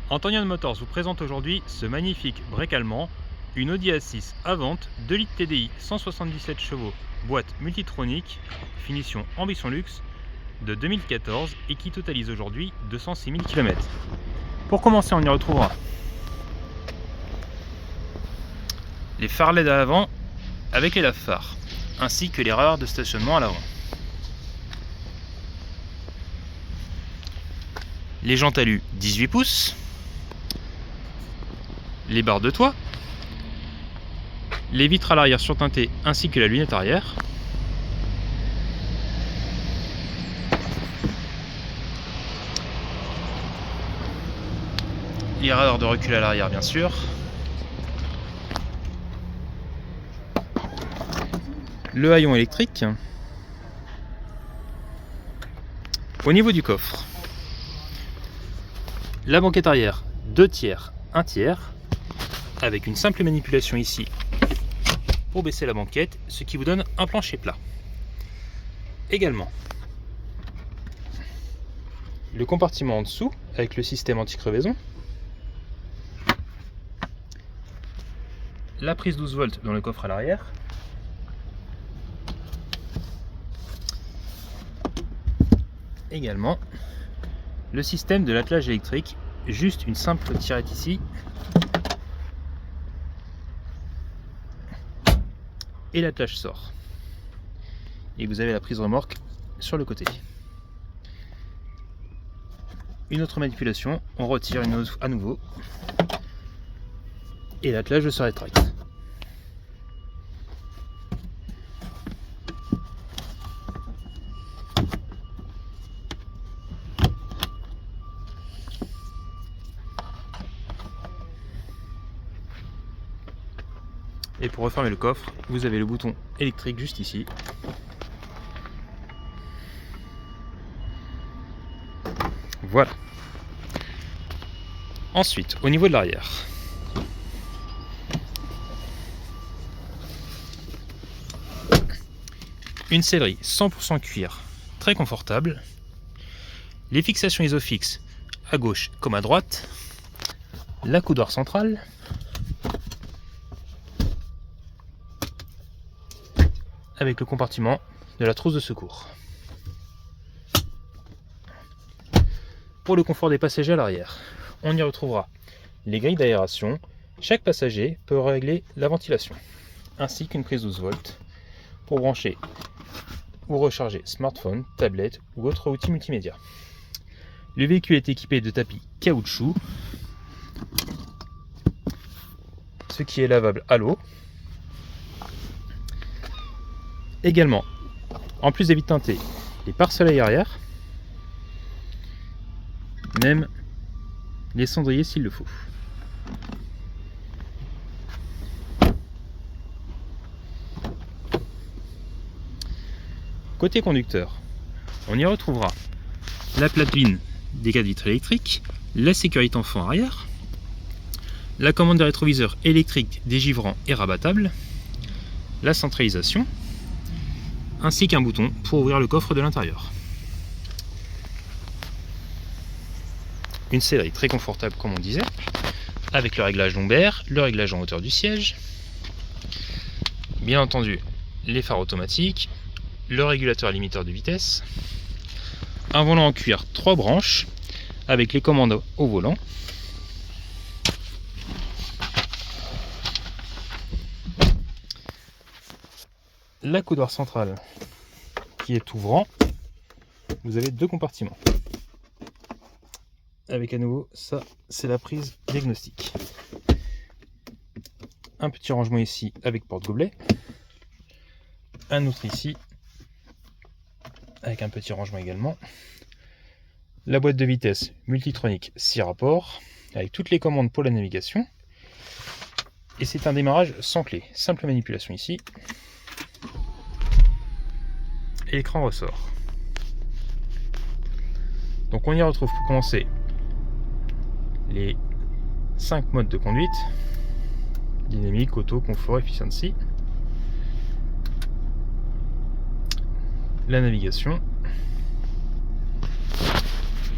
Antonio Motors vous présente aujourd'hui ce magnifique break allemand, une Audi A6 à vente, 2 litres TDI, 177 chevaux, boîte multitronique, finition ambition luxe de 2014 et qui totalise aujourd'hui 206 000 km. Pour commencer, on y retrouvera les phares LED à l'avant avec les lave-phares, ainsi que les radars de stationnement à l'avant. Les jantes alu 18 pouces, les barres de toit, les vitres à l'arrière surteintées ainsi que la lunette arrière, les radars de recul à l'arrière bien sûr, le haillon électrique. Au niveau du coffre, la banquette arrière 2 tiers, 1 tiers, avec une simple manipulation ici pour baisser la banquette, ce qui vous donne un plancher plat. Également, le compartiment en dessous avec le système anti-crevaison, la prise 12 volts dans le coffre à l'arrière, également le système de l'attelage électrique, juste une simple tirette ici et l'attelage sort. Et vous avez la prise remorque sur le côté. Une autre manipulation, on retire à nouveau et l'attelage se rétracte. Et pour refermer le coffre, vous avez le bouton électrique juste ici. Voilà. Ensuite, au niveau de l'arrière, une sellerie 100% cuir, très confortable. Les fixations Isofix à gauche comme à droite. La coudoir centrale. Avec le compartiment de la trousse de secours. Pour le confort des passagers à l'arrière, on y retrouvera les grilles d'aération. Chaque passager peut régler la ventilation, ainsi qu'une prise 12 volts pour brancher ou recharger smartphone, tablette ou autre outil multimédia. Le véhicule est équipé de tapis caoutchouc, ce qui est lavable à l'eau. Également, en plus des vitres teintées, les pare-soleils arrière, même les cendriers s'il le faut. Côté conducteur, on y retrouvera la platine des 4 vitres électriques, la sécurité enfant arrière, la commande de rétroviseur électrique dégivrant et rabattable, la centralisation, ainsi qu'un bouton pour ouvrir le coffre de l'intérieur. Une sellerie très confortable comme on disait, avec le réglage lombaire, le réglage en hauteur du siège, bien entendu les phares automatiques, le régulateur limiteur de vitesse, un volant en cuir 3 branches avec les commandes au volant, la coudoir centrale qui est ouvrant. Vous avez 2 compartiments avec à nouveau ça, c'est la prise diagnostic, un petit rangement ici avec porte-gobelet, un autre ici avec un petit rangement également, la boîte de vitesse multitronique 6 rapports avec toutes les commandes pour la navigation, et c'est un démarrage sans clé, simple manipulation ici. Et l'écran ressort. Donc on y retrouve pour commencer les 5 modes de conduite: dynamique, auto, confort, efficiency, la navigation,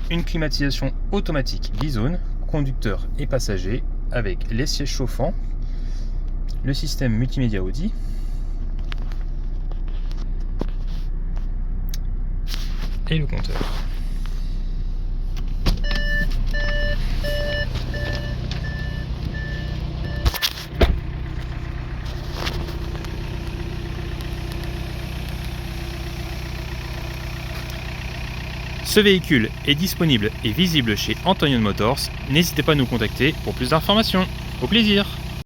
une climatisation automatique bizone conducteurs et passagers avec les sièges chauffants, le système multimédia Audi, et le compteur. Ce véhicule est disponible et visible chez Antonion Motors. N'hésitez pas à nous contacter pour plus d'informations. Au plaisir!